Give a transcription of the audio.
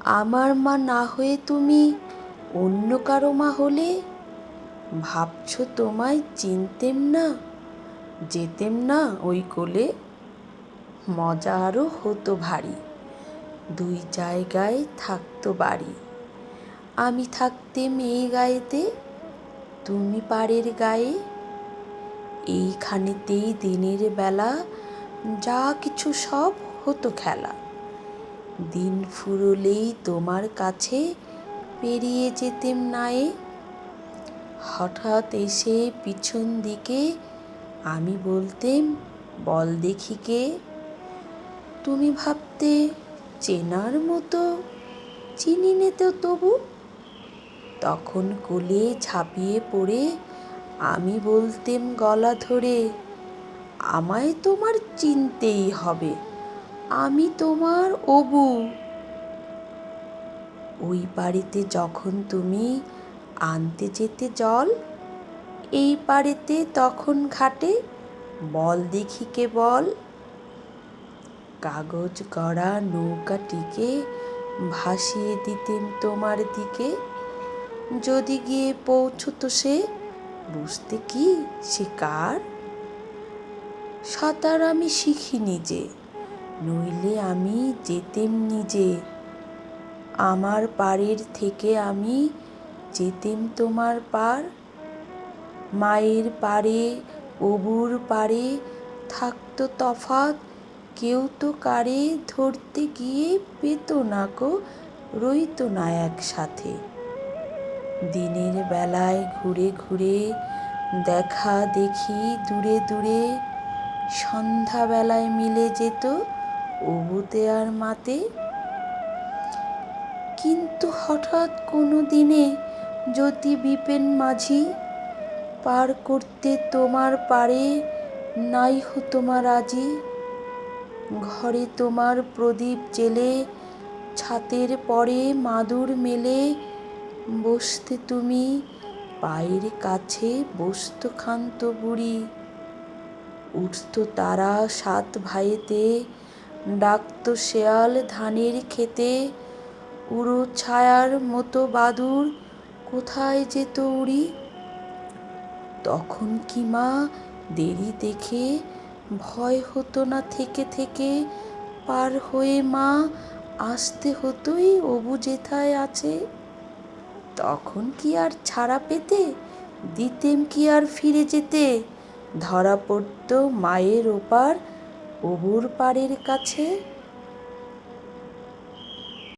আমার মা না হয়ে তুমি অন্য কারো মা হলে, ভাবছো তোমায় চিনতেম না, যেতেম না ওই কোলে। মজা আরও হতো ভারী, দুই জায়গায় থাকতো বাড়ি। আমি থাকতেম এই গায়েতে, তুমি পাড়ের গায়ে। এইখানেতেই দিনের বেলা যা কিছু সব হতো খেলা। দিন ফুরলেই তোমার কাছে পেরিয়ে যেতেম নায়ে। হঠাৎ এসে পিছন দিকে আমি বলতেম, বল দেখি কে। তুমি ভাবতে চেনার মতো, চিনি নে তো তবু। তখন কোলে ঝাঁপিয়ে পড়ে আমি বলতেম গলা ধরে, আমায় তোমার চিনতেই হবে, আমি তোমার অবু। ওই বাড়িতে যখন তুমি আনতে যেতে জল, এই পাড়েতে তখন ঘাটে বল দেখি কে বল। কাগজ গড়া নৌকাটিকে ভাসিয়ে দিতেম তোমার দিকে। যদি গিয়ে পৌঁছতো সে, বুঝতে কি সে কার। সাঁতার আমি শিখিনি যে, নইলে আমি যেতেম নিজে। আমার পাড়ের থেকে আমি যেতেম তোমার পার। মায়ের পাড়ে অবুর পাড়ে থাকতো তফাৎ, কেউ তো কারে ধরতে গিয়ে পেত না কো, রইতো না একসাথে। দিনের বেলায় ঘুরে ঘুরে দেখা দেখি দূরে দূরে, সন্ধ্যাবেলায় মিলে যেত অবুতে আর মাতে। কিন্তু হঠাৎ কোনো দিনে যদি বিপেন মাঝি পার করতে তোমার পারে নাই হতো মা রাজি। ঘরে তোমার প্রদীপ জেলে ছাতের পরে মাদুর মেলে বসতে তুমি, পায়ের কাছে বসতো ক্ষান্ত বুড়ি। উঠতো তারা সাত ভাইয়েতে, ডাকতো শেয়াল ধানের খেতে। উড়ো ছায়ার মতো বাদুড় কোথায় যেত উড়ি। তখন কি মা দেরি দেখে ভয় হতো না থেকে থেকে, পার হয়ে মা আসতে হতোই অবু যেথায় আছে। তখন কি আর ছাড়া পেতে, দিতেম কি আর ফিরে যেতে। ধরা পড়তো মায়ের ওপার অবুর পাড়ের কাছে।